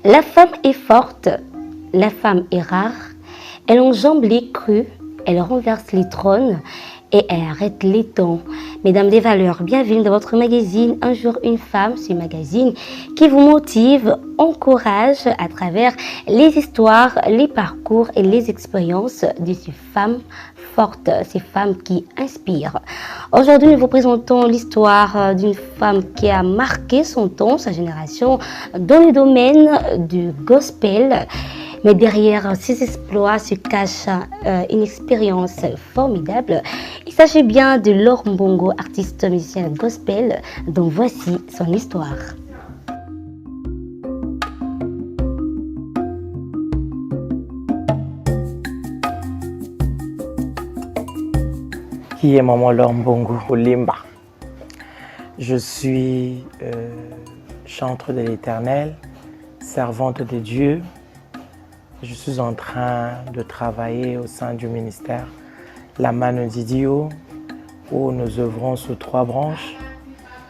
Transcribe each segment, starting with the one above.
La femme est forte, la femme est rare, elle enjambe les crues, elle renverse les trônes et elle arrête les temps. Mesdames des valeurs, bienvenue dans votre magazine Un jour une femme, ce magazine qui vous motive, encourage à travers les histoires, les parcours et les expériences de ces femmes fortes, ces femmes qui inspirent. Aujourd'hui, nous vous présentons l'histoire d'une femme qui a marqué son temps, sa génération, dans le domaine du gospel. Mais derrière ces exploits se cache une expérience formidable. Il s'agit bien de Laure Mbongo, artiste musicienne gospel, dont voici son histoire. Qui est Maman Laure Mbongo Olimba. Je suis chantre de l'Éternel, servante de Dieu. Je suis en train de travailler au sein du ministère La Mano Didio, où nous œuvrons sous 3 branches.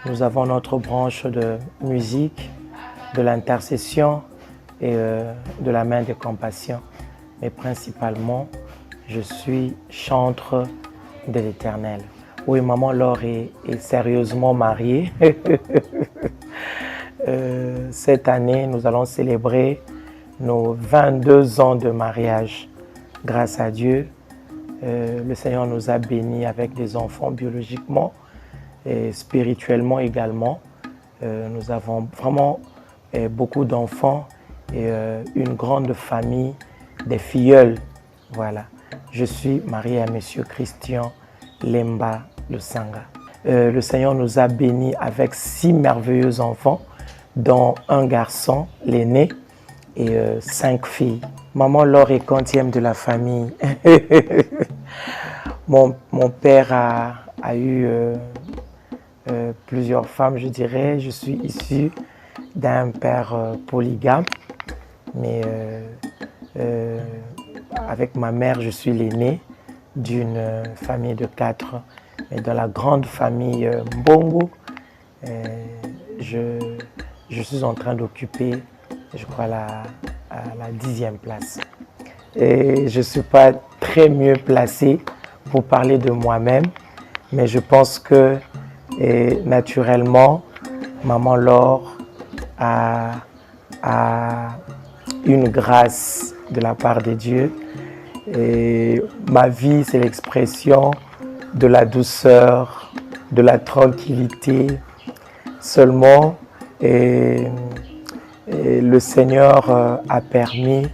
Nous avons notre branche de musique, de l'intercession et de la main de compassion. Mais principalement, je suis chantre de l'Éternel. Oui, Maman Laure est sérieusement mariée. Cette année, nous allons célébrer nos 22 ans de mariage. Grâce à Dieu, le Seigneur nous a bénis avec des enfants biologiquement et spirituellement également. Nous avons vraiment beaucoup d'enfants et une grande famille, des filleuls. Voilà. Je suis marié à Monsieur Christian Lemba Lusanga. Le Seigneur nous a bénis avec 6 merveilleux enfants, dont un garçon, l'aîné, et 5 filles. Maman Laure est quantième de la famille. Mon père a eu plusieurs femmes, je dirais. Je suis issu d'un père polygame, mais avec ma mère, je suis l'aîné d'une famille de 4. Et dans la grande famille Mbongo, je suis en train d'occuper, je crois, la 10e place. Et je ne suis pas très mieux placé pour parler de moi-même, mais je pense que naturellement, Maman Laure a une grâce de la part de Dieu. Et ma vie, c'est l'expression de la douceur, de la tranquillité seulement. Et le Seigneur a permis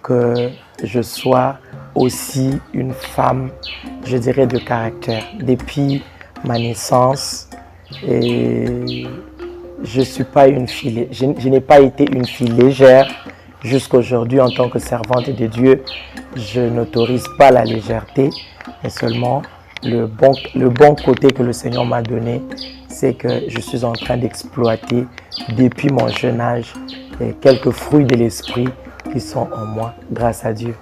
que je sois aussi une femme, je dirais, de caractère. Depuis ma naissance, et je suis pas une fille, je n'ai pas été une fille légère. Jusqu'aujourd'hui, en tant que servante de Dieu, je n'autorise pas la légèreté, mais seulement le bon côté que le Seigneur m'a donné, c'est que je suis en train d'exploiter depuis mon jeune âge quelques fruits de l'esprit qui sont en moi, grâce à Dieu.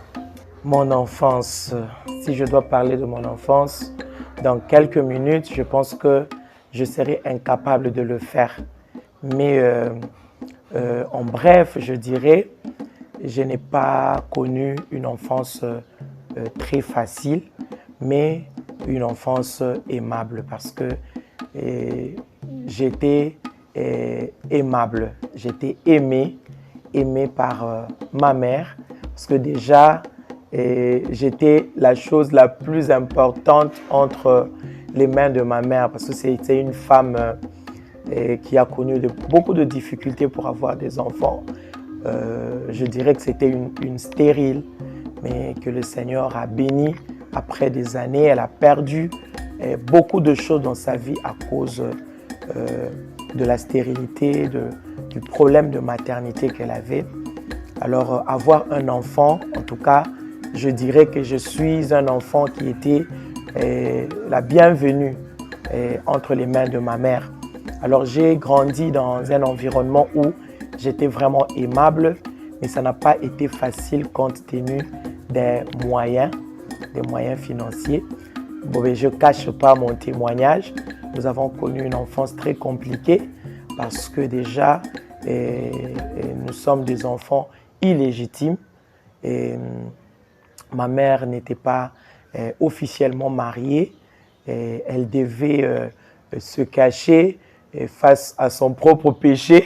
Mon enfance, si je dois parler de mon enfance, dans quelques minutes, je pense que je serai incapable de le faire. Mais en bref, je dirais, je n'ai pas connu une enfance très facile, mais une enfance aimable parce que j'étais aimable, j'étais aimé par ma mère parce que déjà j'étais la chose la plus importante entre les mains de ma mère parce que c'était une femme qui a connu beaucoup de difficultés pour avoir des enfants. Je dirais que c'était une stérile, mais que le Seigneur a béni après des années. Elle a perdu beaucoup de choses dans sa vie à cause de la stérilité, du problème de maternité qu'elle avait. Alors, avoir un enfant, en tout cas, je dirais que je suis un enfant qui était la bienvenue entre les mains de ma mère. Alors, j'ai grandi dans un environnement où j'étais vraiment aimable, mais ça n'a pas été facile compte tenu des moyens financiers. Bon, mais je ne cache pas mon témoignage. Nous avons connu une enfance très compliquée parce que déjà, et nous sommes des enfants illégitimes. Et ma mère n'était pas officiellement mariée. Et elle devait se cacher face à son propre péché.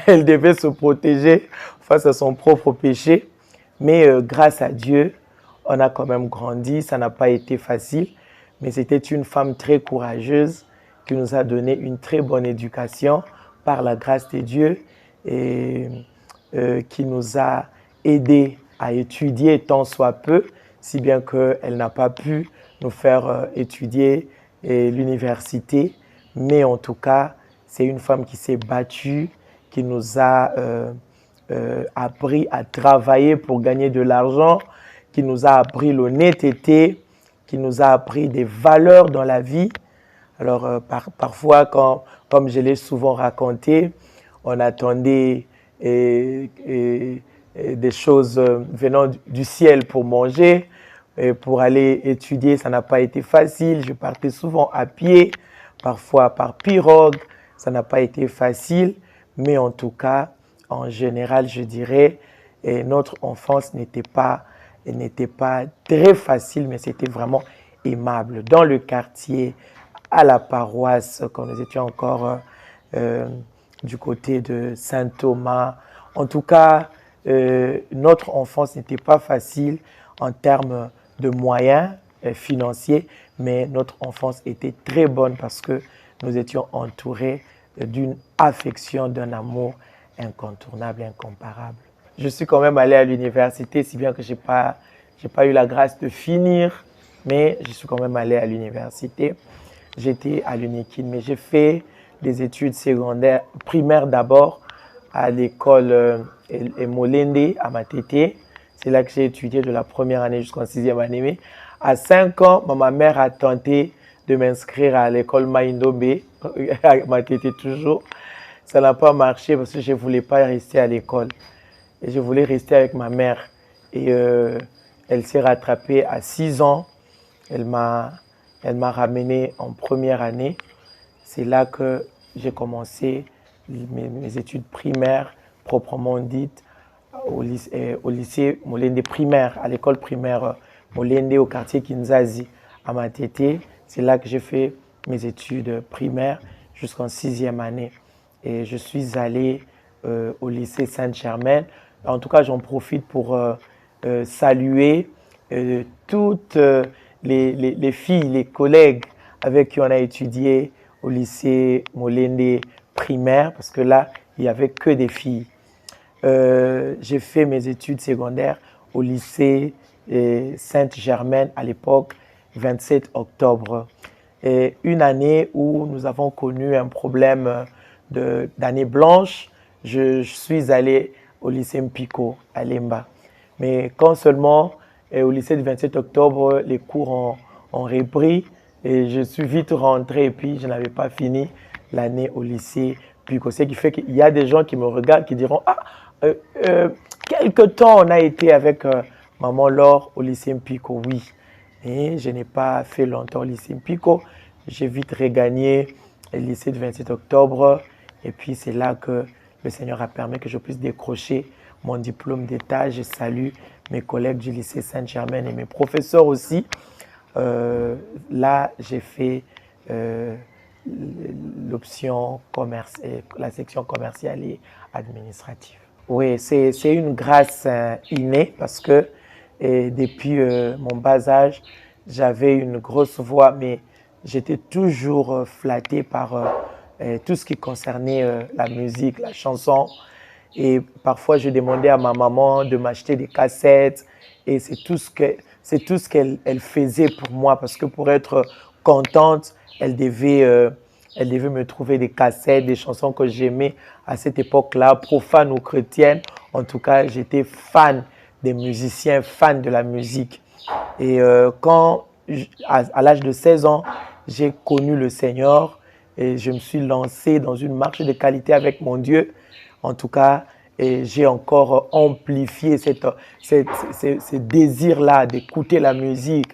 Elle devait se protéger face à son propre péché. Mais grâce à Dieu, on a quand même grandi. Ça n'a pas été facile. Mais c'était une femme très courageuse qui nous a donné une très bonne éducation par la grâce de Dieu et qui nous a aidés à étudier tant soit peu, si bien qu'elle n'a pas pu nous faire étudier l'université. Mais en tout cas, c'est une femme qui s'est battue, qui nous a appris à travailler pour gagner de l'argent, qui nous a appris l'honnêteté, qui nous a appris des valeurs dans la vie. Alors, parfois, comme je l'ai souvent raconté, on attendait des choses venant du ciel pour manger, et pour aller étudier, ça n'a pas été facile. Je partais souvent à pied, parfois par pirogue, ça n'a pas été facile. Mais en tout cas, en général, je dirais, notre enfance n'était pas très facile, mais c'était vraiment aimable. Dans le quartier, à la paroisse, quand nous étions encore du côté de Saint-Thomas. En tout cas, notre enfance n'était pas facile en termes de moyens financiers, mais notre enfance était très bonne parce que nous étions entourés d'une affection, d'un amour incontournable, incomparable. Je suis quand même allé à l'université, si bien que je n'ai pas eu la grâce de finir, mais je suis quand même allé à l'université. J'étais à l'UNIKID, mais j'ai fait des études secondaires, primaires d'abord, à l'école Molende, à Matete. C'est là que j'ai étudié de la première année jusqu'en 6e année. À 5 ans, ma mère a tenté de m'inscrire à l'école Maindombe, à Matete toujours. Ça n'a pas marché parce que je ne voulais pas rester à l'école. Et je voulais rester avec ma mère. Et elle s'est rattrapée à 6 ans. Elle m'a ramené en première année. C'est là que j'ai commencé mes études primaires, proprement dites, au lycée Molende primaire, à l'école primaire Molende au quartier Kinzazi, à Matete. C'est là que j'ai fait mes études primaires jusqu'en 6e année. Et je suis allé au lycée Sainte-Germaine. En tout cas, j'en profite pour saluer toutes les filles, les collègues avec qui on a étudié au lycée Molende primaire, parce que là, il n'y avait que des filles. J'ai fait mes études secondaires au lycée Sainte-Germaine à l'époque, 27 octobre. Et une année où nous avons connu un problème d'année blanche, je suis allé au lycée Mpiko à Lemba. Mais quand seulement au lycée du 27 octobre, les cours ont repris et je suis vite rentré et puis je n'avais pas fini l'année au lycée Mpiko. Ce qui fait qu'il y a des gens qui me regardent qui diront « Ah, quelque temps on a été avec maman Laure au lycée Mpiko. » Oui, et je n'ai pas fait longtemps au lycée Mpiko. J'ai vite regagné le lycée du 27 octobre et puis c'est là que le Seigneur a permis que je puisse décrocher mon diplôme d'État. Je salue mes collègues du lycée Sainte-Germaine et mes professeurs aussi. Là, j'ai fait l'option commerce, la section commerciale et administrative. Oui, c'est une grâce innée parce que depuis mon bas âge, j'avais une grosse voix, mais j'étais toujours flatté par tout ce qui concernait la musique, la chanson. Et parfois, je demandais à ma maman de m'acheter des cassettes. Et c'est tout ce qu'elle faisait pour moi. Parce que pour être contente, elle devait me trouver des cassettes, des chansons que j'aimais à cette époque-là, profanes ou chrétiennes. En tout cas, j'étais fan des musiciens, fan de la musique. Et quand, à l'âge de 16 ans, j'ai connu le Seigneur et je me suis lancé dans une marche de qualité avec mon Dieu. En tout cas, et j'ai encore amplifié ce désir-là d'écouter la musique.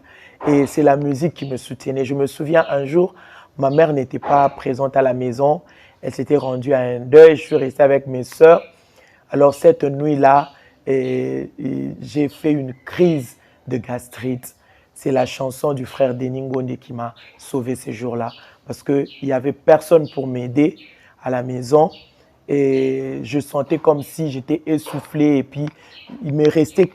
Et c'est la musique qui me soutenait. Je me souviens un jour, ma mère n'était pas présente à la maison. Elle s'était rendue à un deuil. Je suis resté avec mes sœurs. Alors cette nuit-là, j'ai fait une crise de gastrite. C'est la chanson du frère Denis Ngonde qui m'a sauvé ces jours-là. Parce qu'il n'y avait personne pour m'aider à la maison. Et je sentais comme si j'étais essoufflé. Et puis, il me restait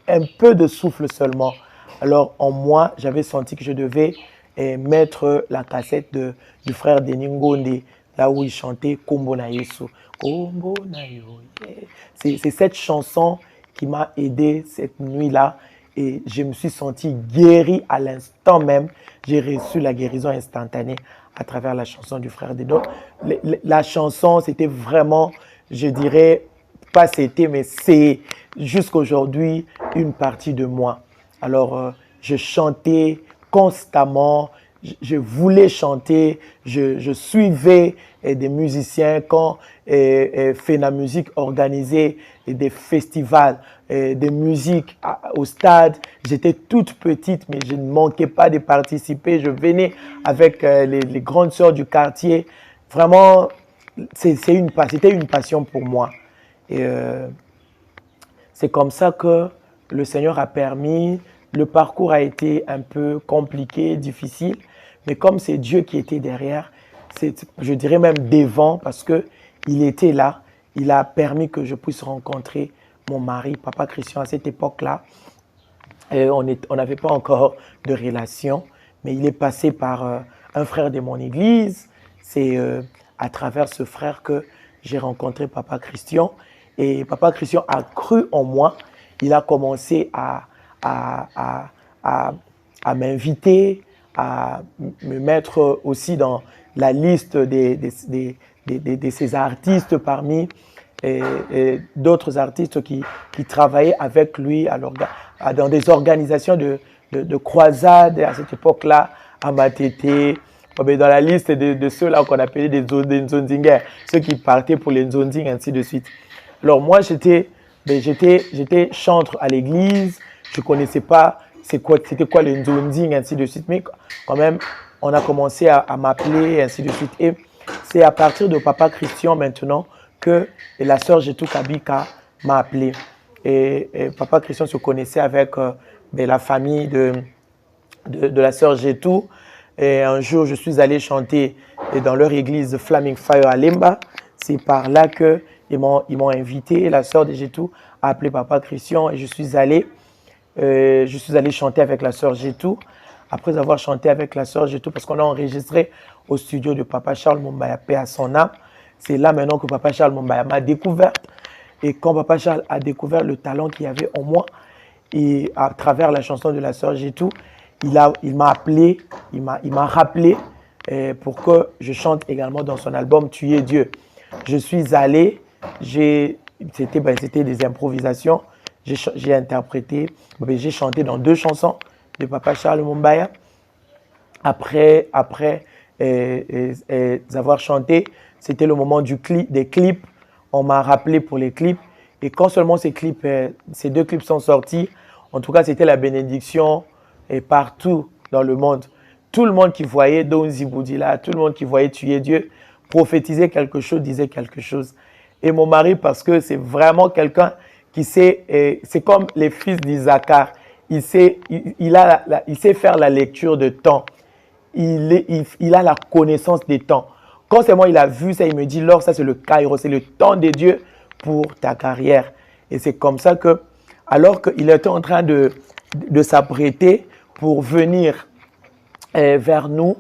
un peu de souffle seulement. Alors, en moi, j'avais senti que je devais mettre la cassette du frère Denis Ngonde, là où il chantait Kombo na Yesu. Kombo na yo, yeah. C'est cette chanson qui m'a aidé cette nuit-là. Et je me suis senti guéri à l'instant même. J'ai reçu la guérison instantanée à travers la chanson du frère Denis. La chanson, c'était vraiment, je dirais, pas c'était, mais c'est jusqu'à aujourd'hui une partie de moi. Alors, je chantais constamment, je voulais chanter, je suivais des musiciens quand FENA Musique organisait des festivals, des musiques au stade. J'étais toute petite, mais je ne manquais pas de participer. Je venais avec les grandes sœurs du quartier. Vraiment, c'était une passion pour moi. Et c'est comme ça que le Seigneur a permis. Le parcours a été un peu compliqué, difficile, mais comme c'est Dieu qui était derrière, je dirais même devant, parce qu'il était là, il a permis que je puisse rencontrer mon mari, Papa Christian, à cette époque-là. On n'avait pas encore de relation, mais il est passé par un frère de mon église. C'est à travers ce frère que j'ai rencontré Papa Christian. Et Papa Christian a cru en moi. Il a commencé à m'inviter, à me mettre aussi dans la liste de ces artistes parmi d'autres artistes qui travaillaient avec lui dans des organisations de croisades à cette époque-là, à Matete, dans la liste de ceux-là qu'on appelait des Nzonzingers, ceux qui partaient pour les Nzonzing, ainsi de suite. Alors moi, j'étais chantre à l'église, je ne connaissais pas c'était quoi le Nzonzing, ainsi de suite, mais quand même, on a commencé à m'appeler, ainsi de suite. Et c'est à partir de Papa Christian maintenant que la sœur Jetou Kabika m'a appelé. Et Papa Christian se connaissait avec la famille de la sœur Jetou. Et un jour, je suis allé chanter dans leur église Flaming Fire à Lemba. C'est par là qu'ils m'ont invité. La sœur de Jetou a appelé Papa Christian et je suis allé chanter avec la sœur Jetou. Après avoir chanté avec la sœur Jetou, parce qu'on a enregistré au studio de Papa Charles Mumbaya, paix à son âme. C'est là maintenant que Papa Charles Mumbaya m'a découvert. Et quand Papa Charles a découvert le talent qu'il y avait en moi, et à travers la chanson de la sœur Jetou, il m'a appelé, il m'a rappelé pour que je chante également dans son album Tu es Dieu. Je suis allé, c'était des improvisations, j'ai interprété, j'ai chanté dans 2 chansons de Papa Charles Mumbaya. Après avoir chanté, c'était le moment des clips. On m'a rappelé pour les clips. Et quand seulement ces 2 clips sont sortis, en tout cas, c'était la bénédiction partout dans le monde. Tout le monde qui voyait Donzi Boudila, tout le monde qui voyait Tu es Dieu, prophétisait quelque chose, disait quelque chose. Et mon mari, parce que c'est vraiment quelqu'un qui sait, c'est comme les fils d'Isaacar, il sait faire la lecture de temps. Il a la connaissance des temps. Quand seulement il a vu ça, il me dit, Laure, ça c'est le Kairos, c'est le temps de Dieu pour ta carrière. Et c'est comme ça que, alors qu'il était en train de s'apprêter pour venir vers nous,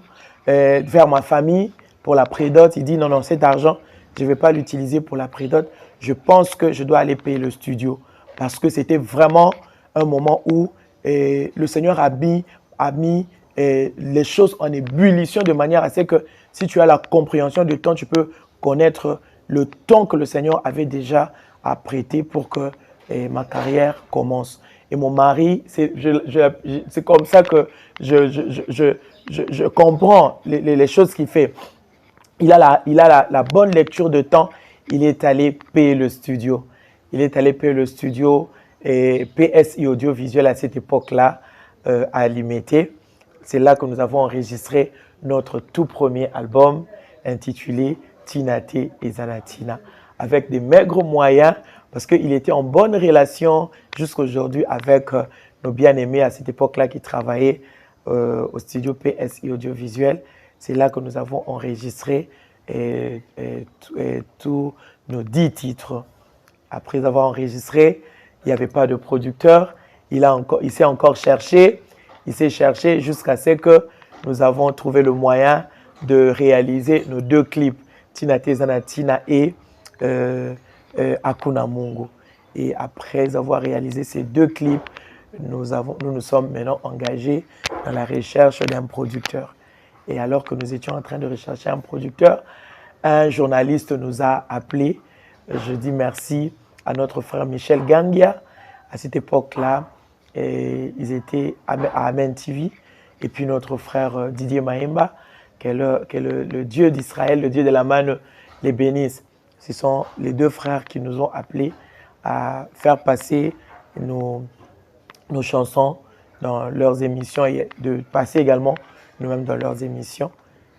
vers ma famille, pour la prédote, il dit, non, cet argent, je ne vais pas l'utiliser pour la prédote. Je pense que je dois aller payer le studio. Parce que c'était vraiment un moment où le Seigneur a mis les choses en ébullition de manière à ce que si tu as la compréhension du temps, tu peux connaître le temps que le Seigneur avait déjà apprêté pour que ma carrière commence. Et mon mari, c'est comme ça que je comprends les choses qu'il fait. Il a la bonne lecture de temps. Il est allé payer le studio. Et PSI Audiovisuel à cette époque-là à Limité. C'est là que nous avons enregistré notre tout premier album intitulé Tinate et Zanatina, avec des maigres moyens, parce qu'il était en bonne relation jusqu'à aujourd'hui avec nos bien-aimés à cette époque-là qui travaillaient au studio PSI Audiovisuel. C'est là que nous avons enregistré tous nos 10 titres. Après avoir enregistré, il n'y avait pas de producteur. Il s'est encore cherché. Il s'est cherché jusqu'à ce que nous avons trouvé le moyen de réaliser nos 2 clips, Tinate Zanatina et Hakuna Mungu. Et après avoir réalisé ces 2 clips, nous nous sommes maintenant engagés dans la recherche d'un producteur. Et alors que nous étions en train de rechercher un producteur, un journaliste nous a appelés. Je dis merci à notre frère Michel Gangia. À cette époque-là, ils étaient à Amen TV. Et puis notre frère Didier Mahemba, qui est le Dieu d'Israël, le Dieu de la manne, les bénisse. Ce sont les 2 frères qui nous ont appelés à faire passer nos chansons dans leurs émissions et de passer également nous-mêmes dans leurs émissions.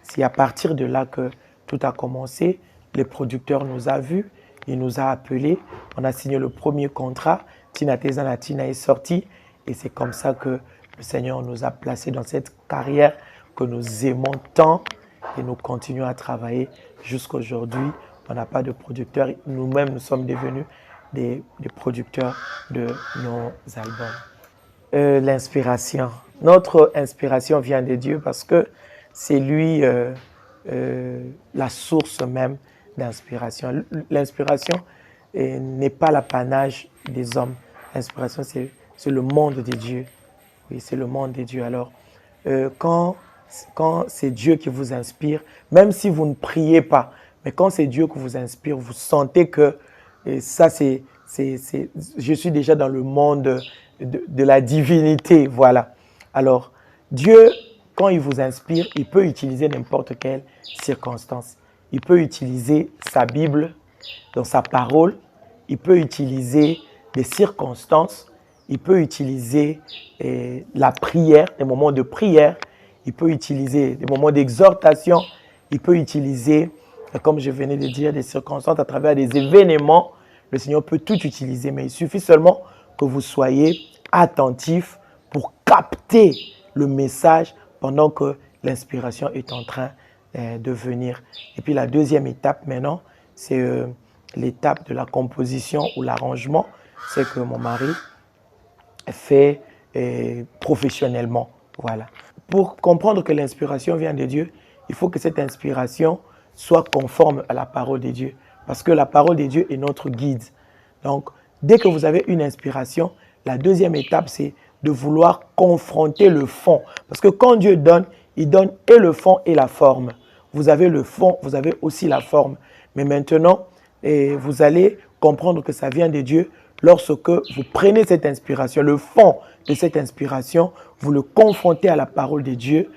C'est à partir de là que tout a commencé. Le producteur nous a vus, il nous a appelés, on a signé le premier contrat, Tinate Zanatina est sorti et c'est comme ça que le Seigneur nous a placés dans cette carrière que nous aimons tant et nous continuons à travailler jusqu'à aujourd'hui. On n'a pas de producteur, nous-mêmes nous sommes devenus des producteurs de nos albums. L'inspiration. Notre inspiration vient de Dieu parce que c'est lui la source même d'inspiration. L'inspiration n'est pas l'apanage des hommes. L'inspiration, c'est le monde de Dieu. Oui, c'est le monde de Dieu. Alors, quand c'est Dieu qui vous inspire, même si vous ne priez pas, mais quand c'est Dieu qui vous inspire, vous sentez que ça, je suis déjà dans le monde de la divinité. Voilà. Alors, Dieu, quand il vous inspire, il peut utiliser n'importe quelle circonstance. Il peut utiliser sa Bible, dans sa parole. Il peut utiliser des circonstances. Il peut utiliser la prière, des moments de prière. Il peut utiliser des moments d'exhortation. Il peut utiliser, comme je venais de dire, des circonstances à travers des événements. Le Seigneur peut tout utiliser, mais il suffit seulement que vous soyez attentifs pour capter le message pendant que l'inspiration est en train de venir. Et puis la deuxième étape maintenant, c'est l'étape de la composition ou l'arrangement. C'est que mon mari fait professionnellement. Voilà. Pour comprendre que l'inspiration vient de Dieu, il faut que cette inspiration soit conforme à la parole de Dieu. Parce que la parole de Dieu est notre guide. Donc, dès que vous avez une inspiration, la deuxième étape, c'est de vouloir confronter le fond. Parce que quand Dieu donne, il donne et le fond et la forme. Vous avez le fond, vous avez aussi la forme. Mais maintenant, vous allez comprendre que ça vient de Dieu lorsque vous prenez cette inspiration, le fond de cette inspiration, vous le confrontez à la parole de Dieu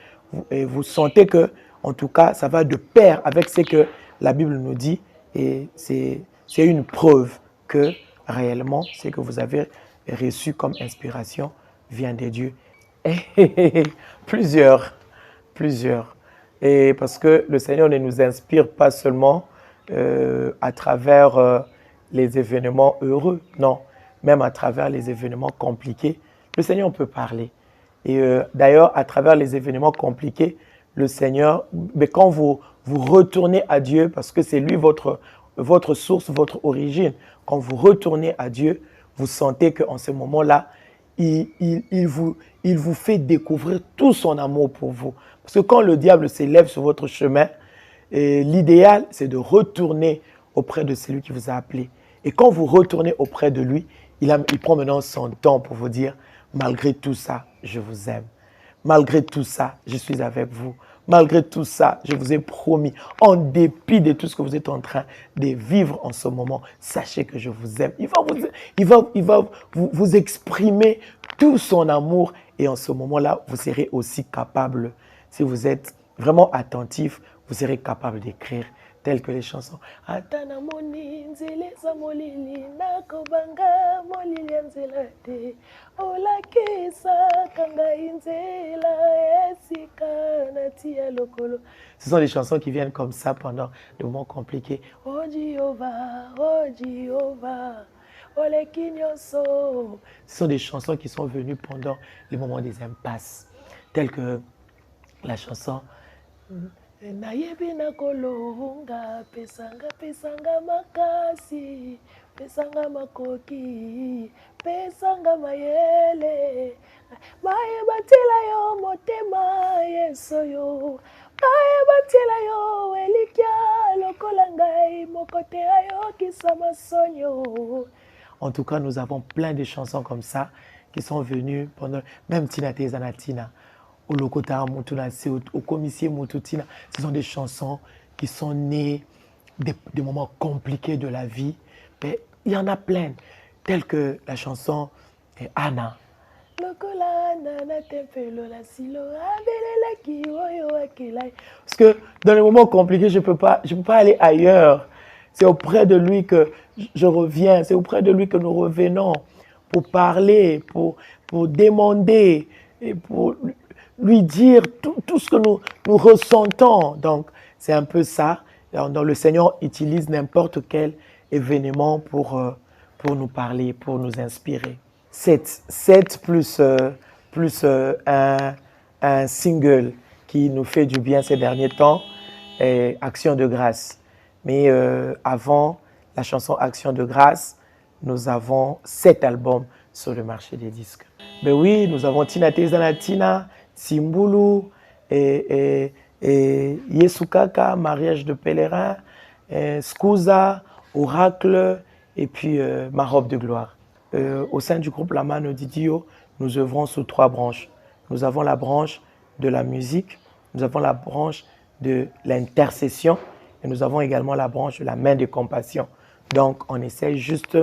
et vous sentez que, en tout cas, ça va de pair avec ce que la Bible nous dit. Et c'est une preuve que réellement, ce que vous avez reçu comme inspiration vient de Dieu. Plusieurs. Et parce que le Seigneur ne nous inspire pas seulement à travers les événements heureux, non, même à travers les événements compliqués, le Seigneur peut parler. Et d'ailleurs, à travers les événements compliqués, le Seigneur, mais quand vous retournez à Dieu, parce que c'est lui votre source, votre origine, quand vous retournez à Dieu, vous sentez qu'en ce moment-là, il vous fait découvrir tout son amour pour vous. Parce que quand le diable s'élève sur votre chemin, l'idéal, c'est de retourner auprès de celui qui vous a appelé. Et quand vous retournez auprès de lui, il prend maintenant son temps pour vous dire, malgré tout ça, je vous aime. Malgré tout ça, je suis avec vous. Malgré tout ça, je vous ai promis, en dépit de tout ce que vous êtes en train de vivre en ce moment, sachez que je vous aime. Il va vous exprimer tout son amour et en ce moment-là, vous serez aussi capable, si vous êtes vraiment attentif, vous serez capable d'écrire telles que les chansons. Atana moni nzele za molili nakobanga molili nzela te olakisa kanga nzela esika natia lokolo. Ce sont des chansons qui viennent comme ça pendant des moments compliqués. Oh Jéhovah, oh Jéhovah. Ce sont des chansons qui sont venues pendant les moments des impasses, telles que la chanson Nayebi na kolonga pesanga pesanga makasi pesanga makoki pesanga mayele maye batila yo motema yeso yo maye batila yo elikia lokola ngai mokote ayo kisama sonyo. En tout cas, nous avons plein de chansons comme ça qui sont venues pendant, même Tina Tezana Tina, au Lokota Moutounase, au Commissaire Moutoutina. Ce sont des chansons qui sont nées des moments compliqués de la vie. Mais il y en a plein, telles que la chanson Anna. Parce que dans les moments compliqués, je peux pas aller ailleurs. C'est auprès de lui que je reviens, c'est auprès de lui que nous revenons pour parler, pour demander, et pour lui dire tout ce que nous ressentons. Donc, c'est un peu ça. Donc, le Seigneur utilise n'importe quel événement pour nous parler, pour nous inspirer. 7 plus un single qui nous fait du bien ces derniers temps, est Action de grâce. Mais avant la chanson Action de grâce, nous avons 7 albums sur le marché des disques. Ben oui, nous avons Tina Tezana Tina, Simbulu, et Yesukaka, Mariage de pèlerin, Skuza, Oracle, et puis Ma robe de gloire. Au sein du groupe La Mano di Dio, nous œuvrons sous 3 branches. Nous avons la branche de la musique, nous avons la branche de l'intercession, et nous avons également la branche de la main de compassion. Donc, on essaie juste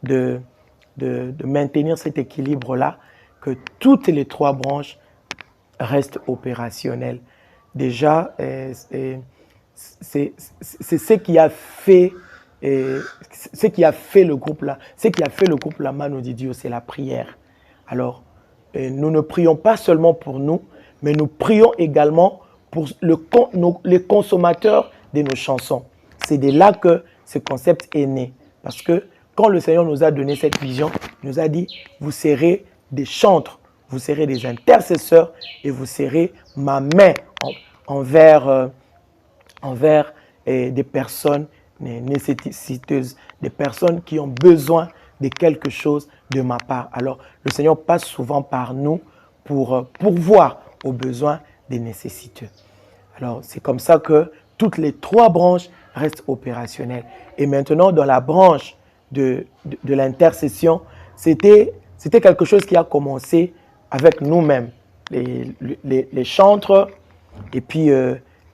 de maintenir cet équilibre-là, que toutes les 3 branches restent opérationnelles. Déjà, c'est ce qui a fait le groupe là, ce qui a fait le groupe La Mano di Dio, c'est la prière. Alors, nous ne prions pas seulement pour nous, mais nous prions également pour les consommateurs de nos chansons. C'est de là que ce concept est né. Parce que quand le Seigneur nous a donné cette vision, il nous a dit, vous serez des chantres, vous serez des intercesseurs et vous serez ma main envers des personnes nécessiteuses, des personnes qui ont besoin de quelque chose de ma part. Alors, le Seigneur passe souvent par nous pour pourvoir aux besoins des nécessiteux. Alors, c'est comme ça que toutes les 3 branches restent opérationnelles. Et maintenant, dans la branche de l'intercession, c'était quelque chose qui a commencé avec nous-mêmes, les chantres et puis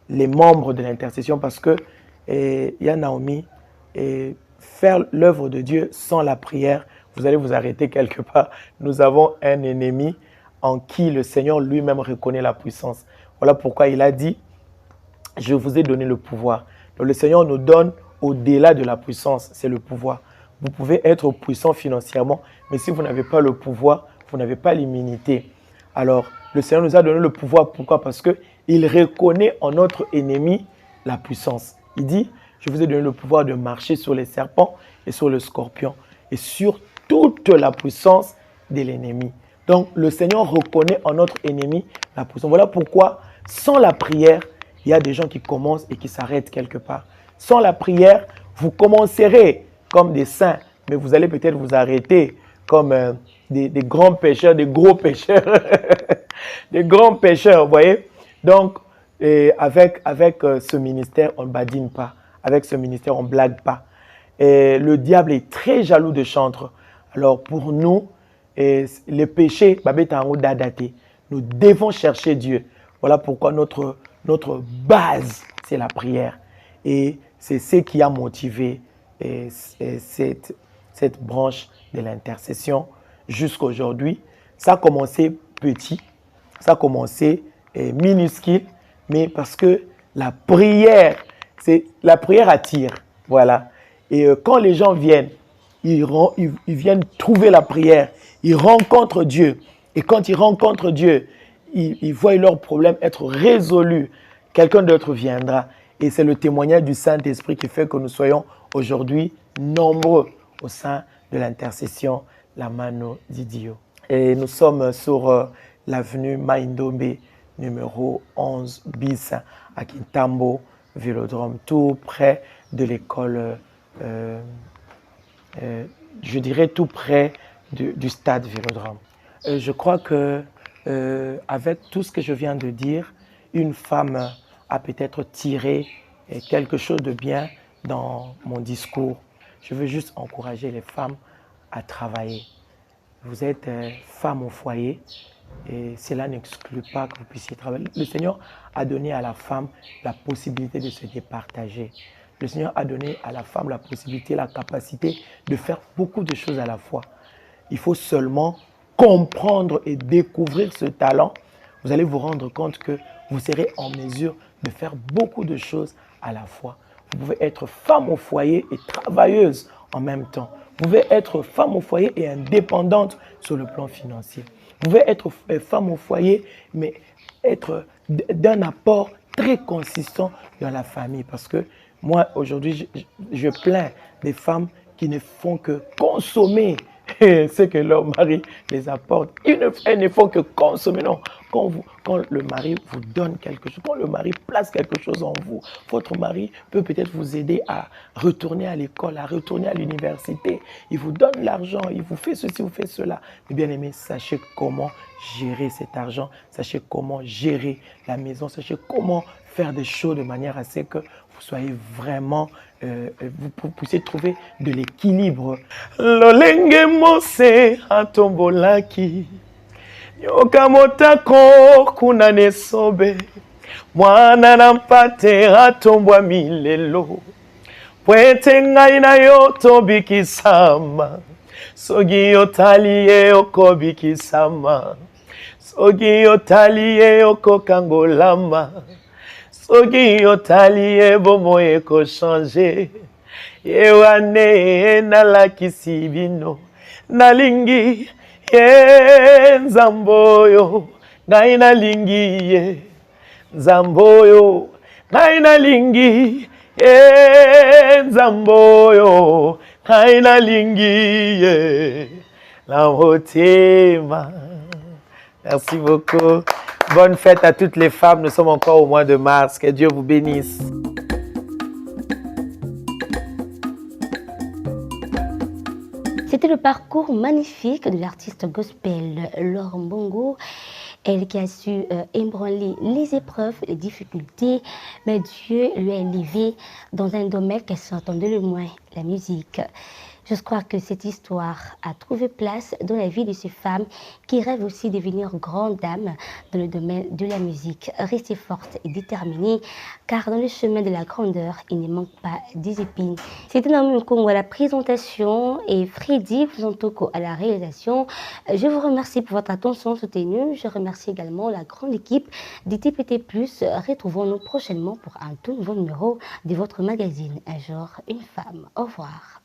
les membres de l'intercession, parce que il y a Naomi, et faire l'œuvre de Dieu sans la prière, vous allez vous arrêter quelque part. Nous avons un ennemi en qui le Seigneur lui-même reconnaît la puissance. Voilà pourquoi il a dit, je vous ai donné le pouvoir. Donc le Seigneur nous donne au-delà de la puissance, c'est le pouvoir. Vous pouvez être puissant financièrement, mais si vous n'avez pas le pouvoir, vous n'avez pas l'immunité. Alors, le Seigneur nous a donné le pouvoir. Pourquoi? Parce qu'il reconnaît en notre ennemi la puissance. Il dit, je vous ai donné le pouvoir de marcher sur les serpents et sur le scorpion et sur toute la puissance de l'ennemi. Donc, le Seigneur reconnaît en notre ennemi la puissance. Voilà pourquoi, sans la prière, il y a des gens qui commencent et qui s'arrêtent quelque part. Sans la prière, vous commencerez comme des saints, mais vous allez peut-être vous arrêter comme des grands pécheurs, des gros pécheurs, des grands pécheurs, vous voyez. Donc, avec ce ministère, on ne badine pas. Avec ce ministère, on ne blague pas. Et le diable est très jaloux de chantres. Alors, pour nous, les péchés, nous devons chercher Dieu. Voilà pourquoi notre base, c'est la prière. Et c'est ce qui a motivé cette branche de l'intercession jusqu'à aujourd'hui. Ça a commencé petit, ça a commencé minuscule, mais parce que la prière La prière attire, voilà. Et quand les gens viennent, ils viennent trouver la prière, ils rencontrent Dieu. Et quand ils rencontrent Dieu, ils voient leurs problèmes être résolus. Quelqu'un d'autre viendra. Et c'est le témoignage du Saint-Esprit qui fait que nous soyons aujourd'hui nombreux au sein de l'intercession La Mano di Dio. Et nous sommes sur l'avenue Maindombe, numéro 11 bis à Kintambo, Vélodrome, tout près de l'école, je dirais tout près du stade Vélodrome. Je crois que avec tout ce que je viens de dire, une femme a peut-être tiré quelque chose de bien dans mon discours. Je veux juste encourager les femmes à travailler. Vous êtes femme au foyer et cela n'exclut pas que vous puissiez travailler. Le Seigneur a donné à la femme la possibilité de se départager. Le Seigneur a donné à la femme la possibilité, la capacité de faire beaucoup de choses à la fois. Il faut seulement comprendre et découvrir ce talent. Vous allez vous rendre compte que vous serez en mesure de faire beaucoup de choses à la fois. Vous pouvez être femme au foyer et travailleuse en même temps. Vous pouvez être femme au foyer et indépendante sur le plan financier. Vous pouvez être femme au foyer, mais être d'un apport très consistant dans la famille. Parce que moi, aujourd'hui, je plains des femmes qui ne font que consommer ce que leur mari les apporte. Elles ne font que consommer. Non, quand le mari vous donne quelque chose, quand le mari place quelque chose en vous, votre mari peut peut-être vous aider à retourner à l'école, à retourner à l'université. Il vous donne l'argent, il vous fait ceci, vous fait cela. Mais bien aimé, sachez comment gérer cet argent, sachez comment gérer la maison, sachez comment faire des choses de manière à ce que vous soyez vraiment, vous puissiez trouver de l'équilibre. Lolenge mose atombolaki yokamotako kunane sobe mwana na mpate atombwa milelo pwete ngai na yo tobikisama soki yotali ye okobikisama soki yotali ye okokangolama soki yotali ye bomoi ekochange ye wane nalakisi bino nalingi ye nzambe oyo ngai nalingi ye nzambe oyo ngai nalingi ye nzambe oyo ngai nalingi ye na motema. Merci beaucoup. Bonne fête à toutes les femmes. Nous sommes encore au mois de mars. Que Dieu vous bénisse. C'était le parcours magnifique de l'artiste gospel Laure Mbongo. Elle qui a su ébranler les épreuves, les difficultés, mais Dieu lui a élevé dans un domaine qu'elle s'entendait le moins, la musique. Je crois que cette histoire a trouvé place dans la vie de ces femmes qui rêvent aussi de devenir grandes dames dans le domaine de la musique. Restez fortes et déterminées, car dans le chemin de la grandeur, il ne manque pas des épines. C'était Naomi Nkongo à la présentation et Freddy Fuzantoko à la réalisation. Je vous remercie pour votre attention soutenue. Je remercie également la grande équipe d'ITPT+. Retrouvons-nous prochainement pour un tout nouveau numéro de votre magazine Un jour, une femme. Au revoir.